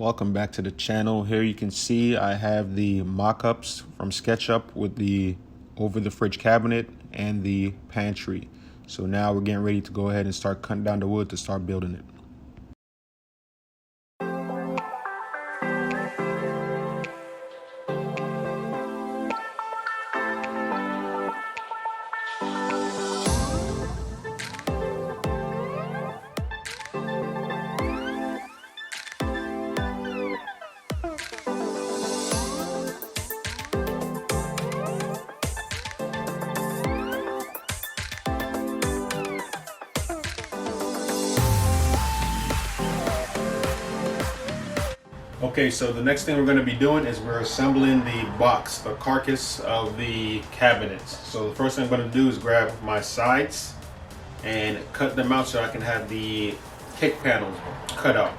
Welcome back to the channel. Here you can see I have the mock-ups from SketchUp with the over the fridge cabinet and the pantry. So now we're getting ready to go ahead and start cutting down the wood to start building it. Okay, so the next thing we're going to be doing is we're assembling the box, the carcass of the cabinets. So the first thing I'm going to do is grab my sides and cut them out so I can have the kick panels cut out.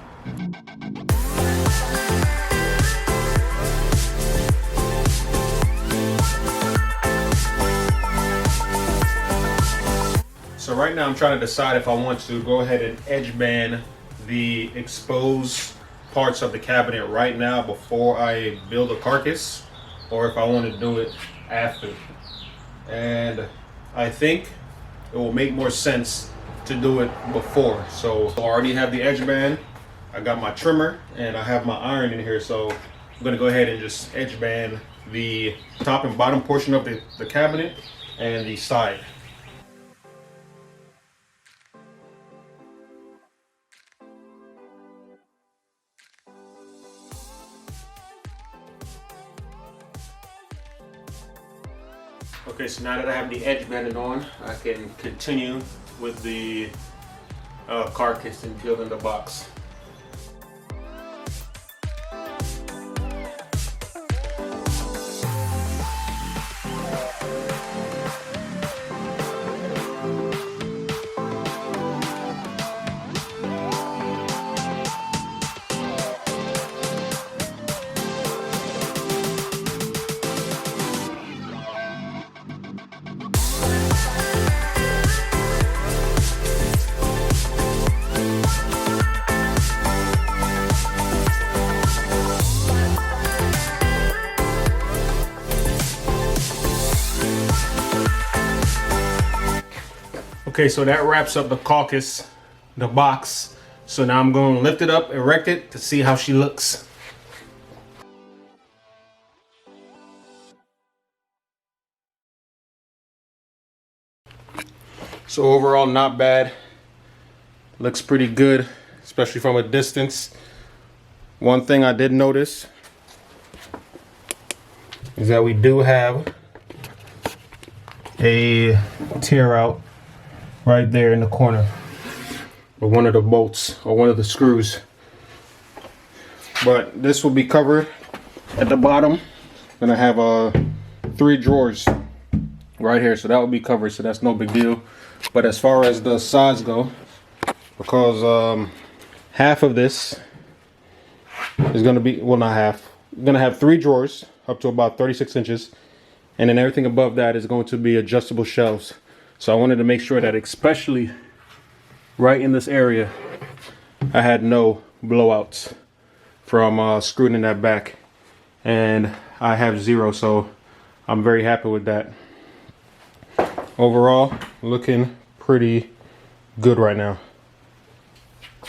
So right now I'm trying to decide if I want to go ahead and edge band the exposed parts of the cabinet right now before I build a carcass, or if I want to do it after. And I think it will make more sense to do it before. So I already have the edge band, I got my trimmer, and I have my iron in here, so I'm gonna go ahead and just edge band the top and bottom portion of the cabinet and the side. Okay, so now that I have the edge banded on, I can continue with the carcass and building the box. Okay, so that wraps up the carcass, the box. So now I'm going to lift it up, erect it to see how she looks. So overall, not bad. Looks pretty good, especially from a distance. One thing I did notice is that we do have a tear out right there in the corner of one of the bolts or one of the screws, but this will be covered at the bottom. I'm gonna have 3 drawers right here, so that will be covered, so that's no big deal. But as far as the sides go, because half of this is gonna be, well, not half, I'm gonna have 3 drawers up to about 36 inches, and then everything above that is going to be adjustable shelves. So I wanted to make sure that especially right in this area, I had no blowouts from screwing in that back. And I have 0, so I'm very happy with that. Overall, looking pretty good right now.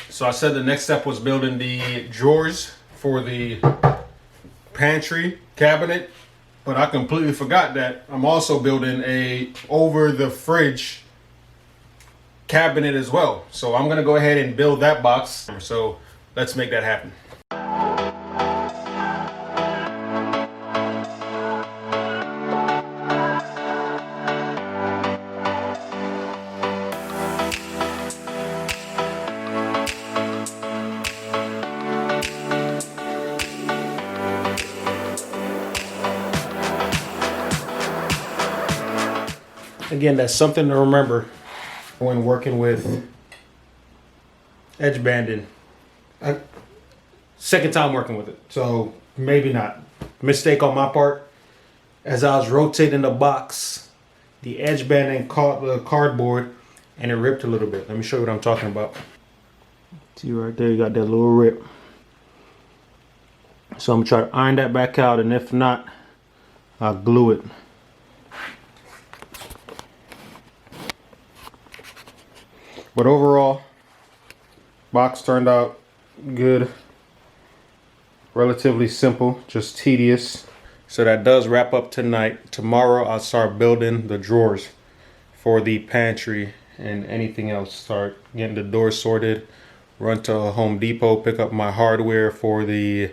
So I said the next step was building the drawers for the pantry cabinet. But I completely forgot that I'm also building a over the fridge cabinet as well. So I'm gonna go ahead and build that box. So let's make that happen. Again, that's something to remember when working with edge banding. Second time working with it, so maybe not. Mistake on my part. As I was rotating the box, the edge banding caught the cardboard and it ripped a little bit. Let me show you what I'm talking about. See right there, you got that little rip. So I'm gonna try to iron that back out, and if not, I'll glue it. But overall, box turned out good. Relatively simple, just tedious. So that does wrap up tonight. Tomorrow I'll start building the drawers for the pantry and anything else. Start getting the doors sorted. Run to Home Depot, pick up my hardware for the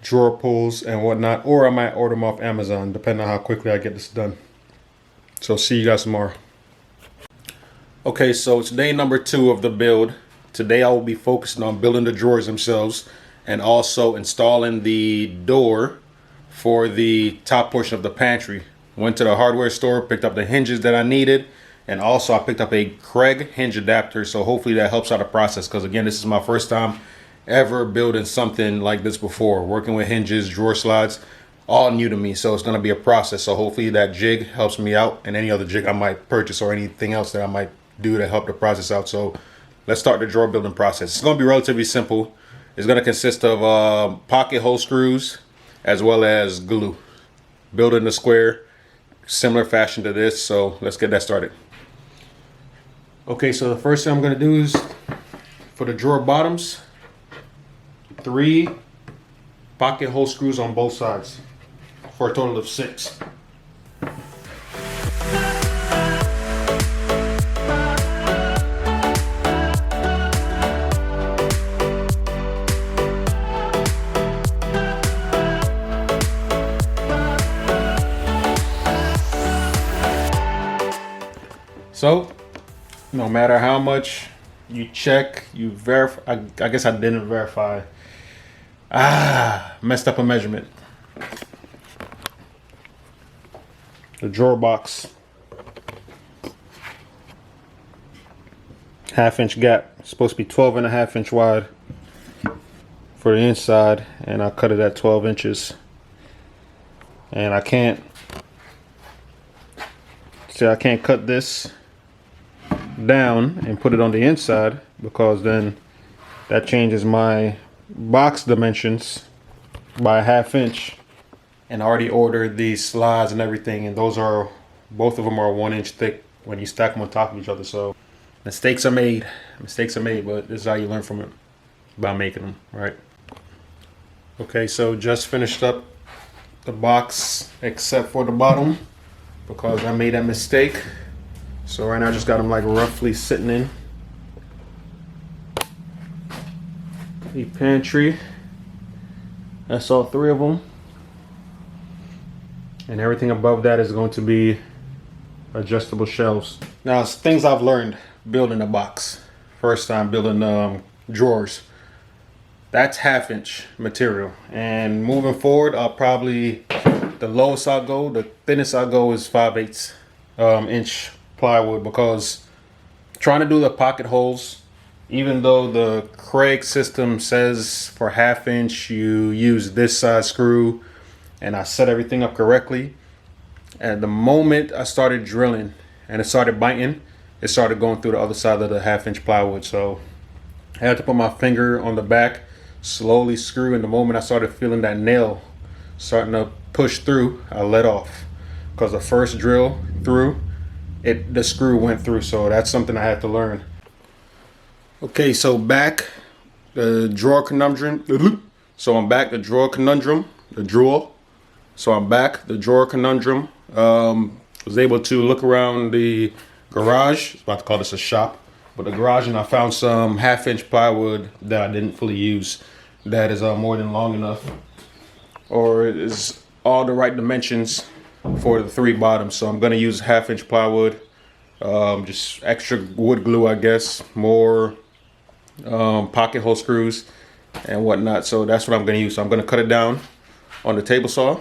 drawer pulls and whatnot. Or I might order them off Amazon, depending on how quickly I get this done. So see you guys tomorrow. Okay, so it's day number 2 of the build. Today I will be focusing on building the drawers themselves and also installing the door for the top portion of the pantry. Went to the hardware store, picked up the hinges that I needed, and also I picked up a Craig hinge adapter, so hopefully that helps out the process, because again, this is my first time ever building something like this before. Working with hinges, drawer slides, all new to me, so it's going to be a process. So hopefully that jig helps me out, and any other jig I might purchase or anything else that I might do to help the process out. So let's start the drawer building process. It's going to be relatively simple. It's going to consist of pocket hole screws as well as glue. Building the square, similar fashion to this. So let's get that started. Okay, so the first thing I'm going to do is for the drawer bottoms, 3 pocket hole screws on both sides for a total of 6. So, no matter how much you check, you verify. I guess I didn't verify. Messed up a measurement. The drawer box. 1/2 inch gap. It's supposed to be 12.5 inch wide for the inside, and I cut it at 12 inches. And I can't cut this down and put it on the inside, because then that changes my box dimensions by 1/2 inch. And I already ordered these slides and everything, and those are, both of them are 1 inch thick when you stack them on top of each other. So mistakes are made, but this is how you learn from it, by making them, right? Okay, so just finished up the box except for the bottom, because I made that mistake. So right now I just got them like roughly sitting in the pantry. That's all 3 of them. And everything above that is going to be adjustable shelves. Now, it's things I've learned building a box. First time building drawers. That's 1/2 inch material. And moving forward, I'll probably, the lowest I'll go, the thinnest I'll go is 5/8 inch plywood, because trying to do the pocket holes, even though the Craig system says for 1/2 inch you use this size screw, and I set everything up correctly, at the moment I started drilling and it started biting, it started going through the other side of the 1/2 inch plywood. So I had to put my finger on the back, slowly screw, and the moment I started feeling that nail starting to push through, I let off, because the first drill through it, the screw went through. So that's something I had to learn. Okay, so back the drawer conundrum. So I'm back the drawer conundrum, the drawer. So I'm back the drawer conundrum. Was able to look around the garage. I was about to call this a shop, but the garage, and I found some 1/2 inch plywood that I didn't fully use. That is more than long enough, or is all the right dimensions for the 3 bottoms. So I'm gonna use 1/2 inch plywood, just extra wood glue, I guess, more pocket hole screws and whatnot. So that's what I'm gonna use. So I'm gonna cut it down on the table saw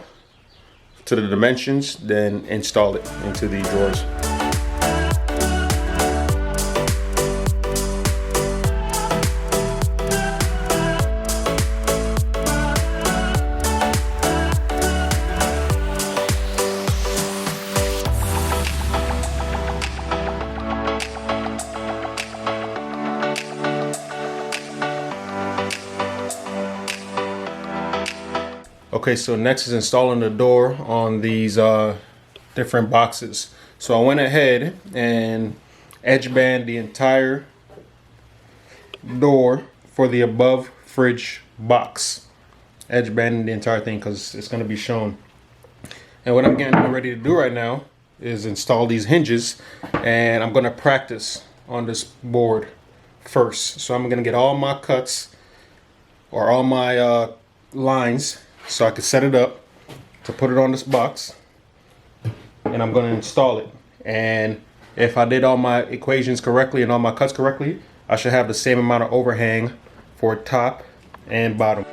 to the dimensions, then install it into the drawers. Okay, so next is installing the door on these different boxes. So I went ahead and edge band the entire door for the above fridge box. Edge banding the entire thing because it's going to be shown. And what I'm getting ready to do right now is install these hinges, and I'm going to practice on this board first. So I'm going to get all my cuts or all my lines so I can set it up to put it on this box, and I'm going to install it. And if I did all my equations correctly and all my cuts correctly, I should have the same amount of overhang for top and bottom.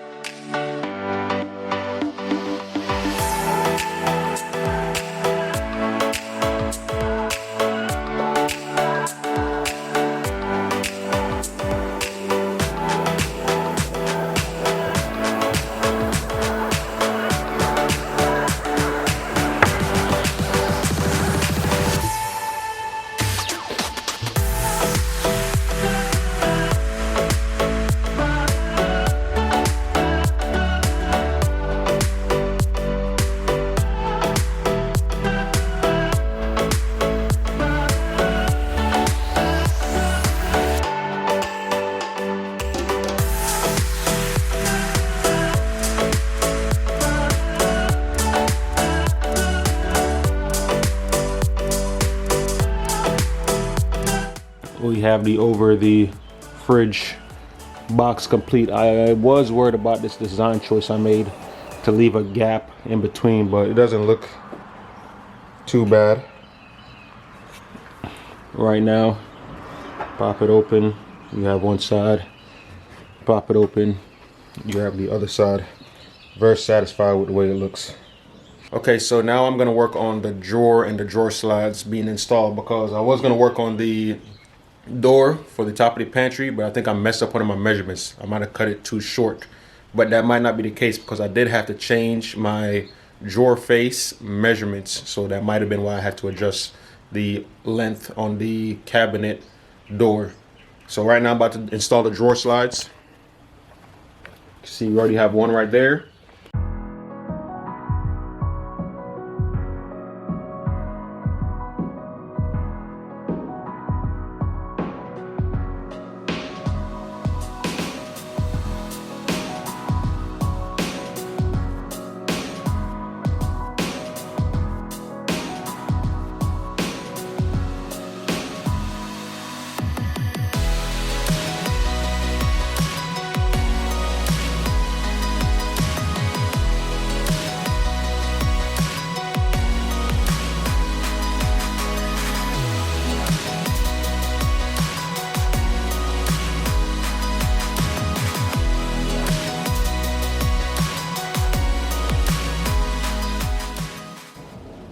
We have the over the fridge box complete. I was worried about this design choice I made to leave a gap in between, but it doesn't look too bad. Right now, pop it open, you have one side. Pop it open, you have the other side. Very satisfied with the way it looks. Okay, so now I'm gonna work on the drawer and the drawer slides being installed, because I was gonna work on the door for the top of the pantry, but I think I messed up one of my measurements. I might have cut it too short, but that might not be the case because I did have to change my drawer face measurements, so that might have been why I had to adjust the length on the cabinet door. So right now I'm about to install the drawer slides. See, we already have one right there.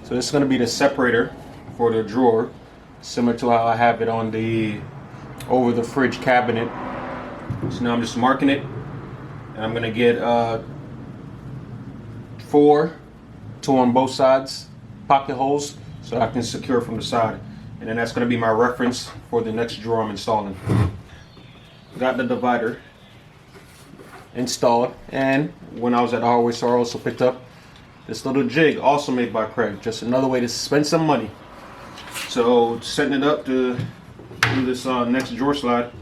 So this is going to be the separator for the drawer, similar to how I have it on the over the fridge cabinet. So now I'm just marking it, and I'm going to get 4, 2 on both sides, pocket holes, so I can secure from the side. And then that's going to be my reference for the next drawer I'm installing. Got the divider installed, and when I was at the hardware store I also picked up this little jig, also made by Craig. Just another way to spend some money. So setting it up to do this next drawer slide.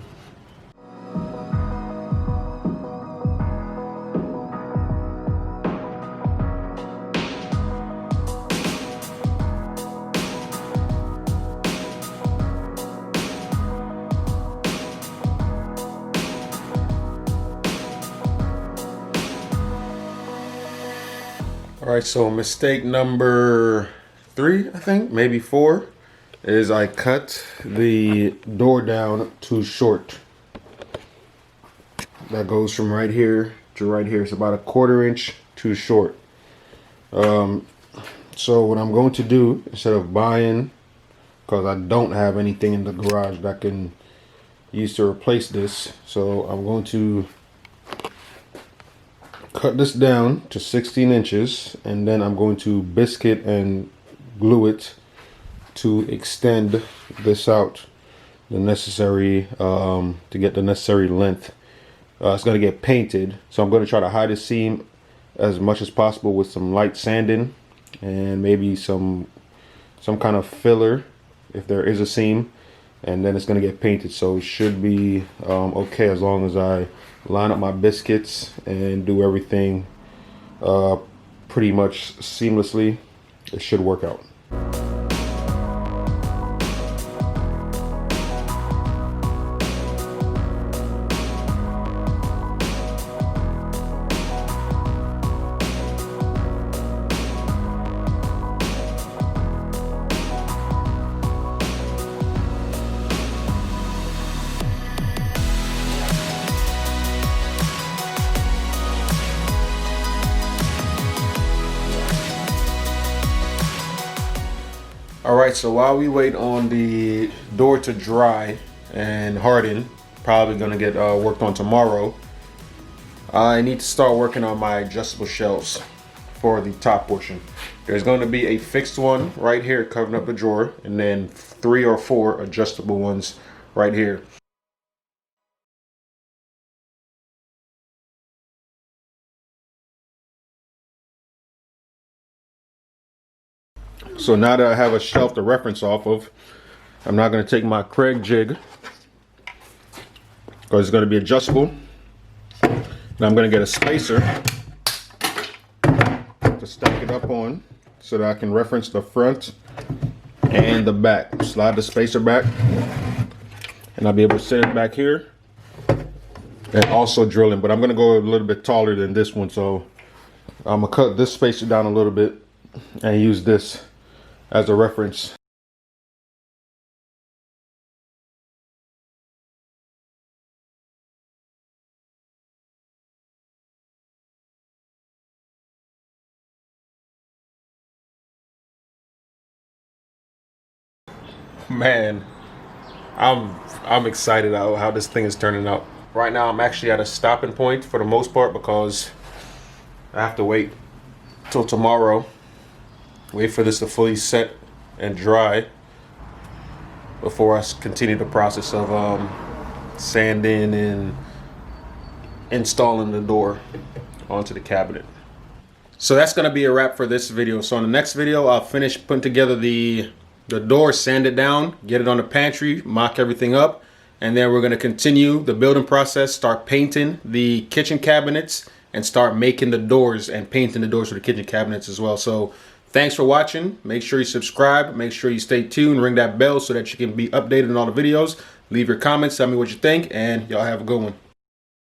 All right, so mistake number 3, I think, maybe 4, is I cut the door down too short. That goes from right here to right here. It's about 1/4 inch too short. So what I'm going to do, instead of buying, because I don't have anything in the garage that I can use to replace this, so I'm going to cut this down to 16 inches, and then I'm going to biscuit and glue it to extend this out the necessary to get the necessary length. It's going to get painted, so I'm going to try to hide the seam as much as possible with some light sanding and maybe some kind of filler if there is a seam, and then it's going to get painted. So it should be okay as long as I line up my biscuits and do everything pretty much seamlessly. It should work out. Alright, so while we wait on the door to dry and harden, probably going to get worked on tomorrow, I need to start working on my adjustable shelves for the top portion. There's going to be a fixed one right here covering up the drawer, and then 3 or 4 adjustable ones right here. So now that I have a shelf to reference off of, I'm not going to take my Craig jig because it's going to be adjustable. And I'm going to get a spacer to stack it up on so that I can reference the front and the back. Slide the spacer back and I'll be able to set it back here and also drill in. But I'm going to go a little bit taller than this one, so I'm going to cut this spacer down a little bit and use this as a reference. Man, I'm excited how this thing is turning out. Right now I'm actually at a stopping point for the most part because I have to wait till tomorrow. Wait for this to fully set and dry before I continue the process of sanding and installing the door onto the cabinet. So that's going to be a wrap for this video. So in the next video, I'll finish putting together the door, sand it down, get it on the pantry, mock everything up, and then we're going to continue the building process, start painting the kitchen cabinets, and start making the doors and painting the doors for the kitchen cabinets as well. So thanks for watching. Make sure you subscribe. Make sure you stay tuned. Ring that bell so that you can be updated on all the videos. Leave your comments. Tell me what you think. And y'all have a good one.